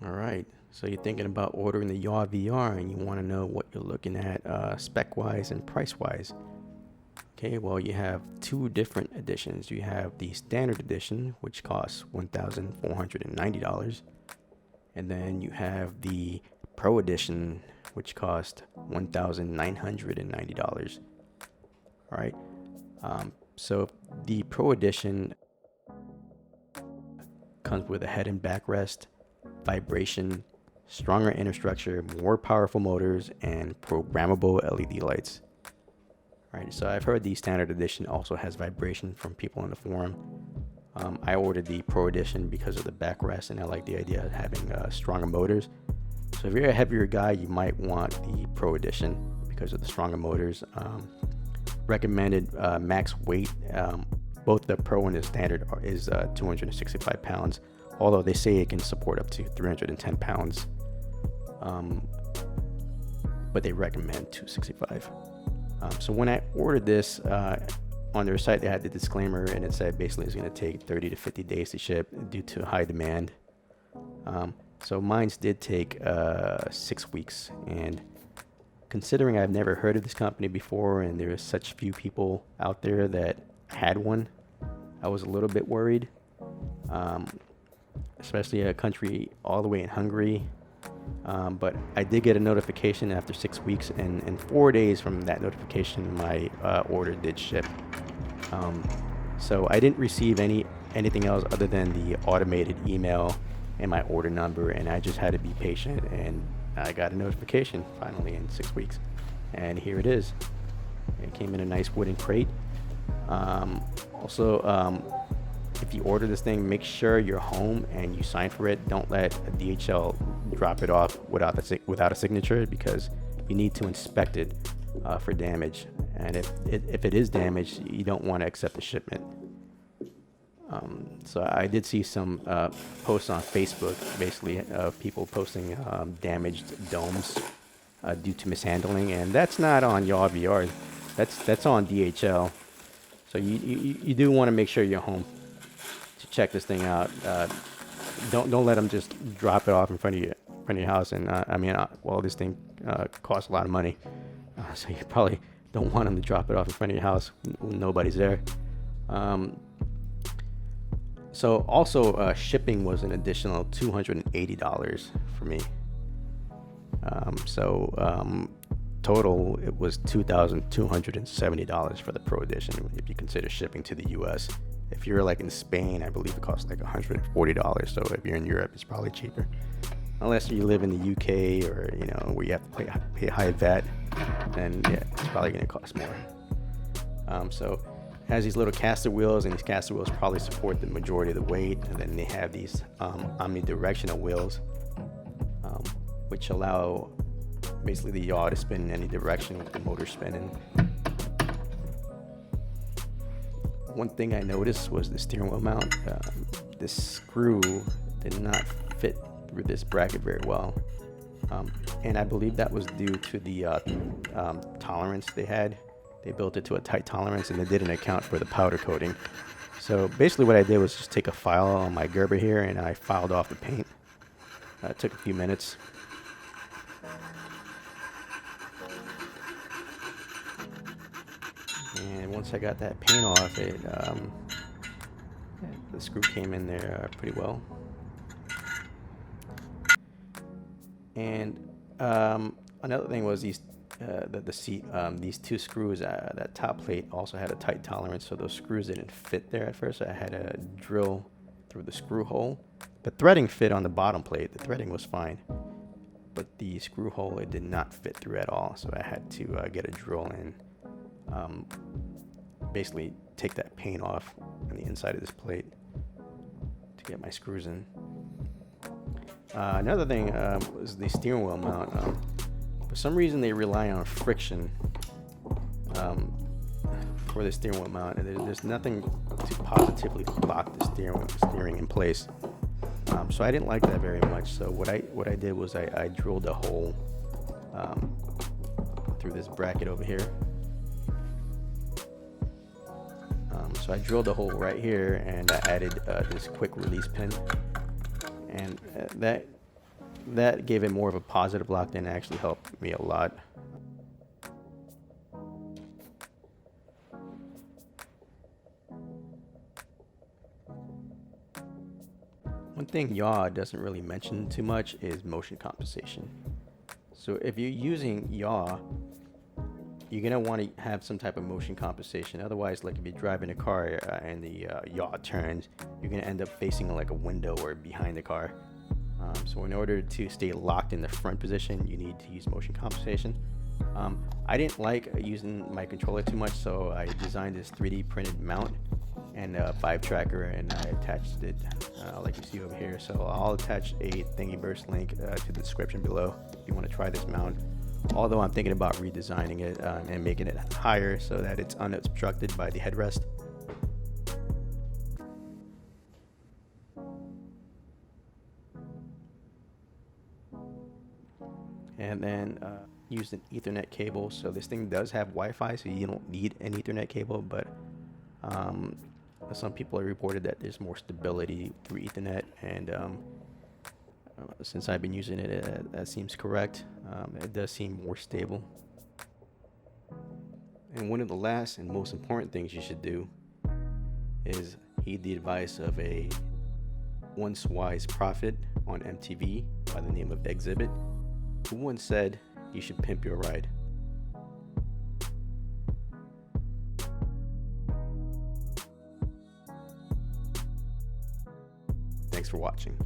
All right. So you're thinking about ordering the Yaw VR and you want to know what you're looking at spec wise and price wise. Okay, well, you have two different editions. You have the standard edition, which costs $1,490, and then you have the Pro edition, which costs $1,990. All right. So the Pro edition comes with a head and backrest, vibration, stronger inner structure, more powerful motors, and programmable LED lights. Right, so I've heard the standard edition also has vibration from people in the forum. I ordered the Pro edition because of the backrest, and I like the idea of having stronger motors. So if you're a heavier guy, you might want the Pro edition because of the stronger motors. Recommended max weight, both the Pro and the standard is 265 pounds, although they say it can support up to 310 pounds. But they recommend 265. So when I ordered this, on their site they had the disclaimer, and it said basically it's going to take 30 to 50 days to ship due to high demand. So mine's did take 6 weeks, and considering I've never heard of this company before and there's such few people out there that had one, I was a little bit worried, especially a country all the way in Hungary. But I did get a notification after 6 weeks, and in 4 days from that notification, my order did ship. So I didn't receive anything else other than the automated email and my order number, and I just had to be patient, and I got a notification finally in 6 weeks, and here it is. It came in a nice wooden crate. If you order this thing, make sure you're home and you sign for it. Don't let a DHL drop it off without a signature, because you need to inspect it for damage. And if it is damaged, you don't want to accept the shipment. So I did see some posts on Facebook, basically of people posting damaged domes due to mishandling, and that's not on Yaw VR. That's on DHL. So you do want to make sure you're home to check this thing out. Don't let them just drop it off in front of your house. And this thing costs a lot of money, so you probably don't want them to drop it off in front of your house when nobody's there. So also shipping was an additional $280 for me. Total it was $2,270 for the Pro edition if you consider shipping to the US. If you're like in Spain, I believe it costs like $140. So if you're in Europe, it's probably cheaper. Unless you live in the UK or where you have to pay high VAT, then yeah, it's probably going to cost more. So it has these little caster wheels, and these caster wheels probably support the majority of the weight. And then they have these omnidirectional wheels, which allow basically the yaw to spin in any direction with the motor spinning. One thing I noticed was the steering wheel mount. This screw did not fit through this bracket very well, and I believe that was due to the tolerance they had. They built it to a tight tolerance, and they didn't account for the powder coating. So basically what I did was just take a file on my Gerber here, and I filed off the paint. It took a few minutes. And once I got that paint off, the screw came in there pretty well. And another thing was these two screws. That top plate also had a tight tolerance, so those screws didn't fit there at first. So I had to drill through the screw hole. The threading fit on the bottom plate. The threading was fine, but the screw hole, it did not fit through at all. So I had to get a drill and basically take that paint off on the inside of this plate to get my screws in. Another thing was the steering wheel mount. For some reason, they rely on friction for the steering wheel mount, and there's nothing to positively lock the steering in place. So I didn't like that very much. So what I did was I drilled a hole through this bracket over here. So I drilled a hole right here, and I added this quick release pin, and that that gave it more of a positive lock and actually helped me a lot. One thing Yaw doesn't really mention too much is motion compensation. So if you're using Yaw, you're gonna want to have some type of motion compensation. Otherwise, like if you're driving a car and the yaw turns, you're gonna end up facing like a window or behind the car. So in order to stay locked in the front position, you need to use motion compensation. I didn't like using my controller too much, so I designed this 3D printed mount and a 5-tracker, and I attached it like you see over here. So I'll attach a Thingiverse link to the description below if you want to try this mount. Although I'm thinking about redesigning it and making it higher so that it's unobstructed by the headrest. And then used an Ethernet cable. So this thing does have Wi-Fi, so you don't need an Ethernet cable, but some people have reported that there's more stability through Ethernet, and since I've been using it, that seems correct. It does seem more stable. And one of the last and most important things you should do is heed the advice of a once wise prophet on MTV by the name of Exhibit, who once said you should pimp your ride. Thanks for watching.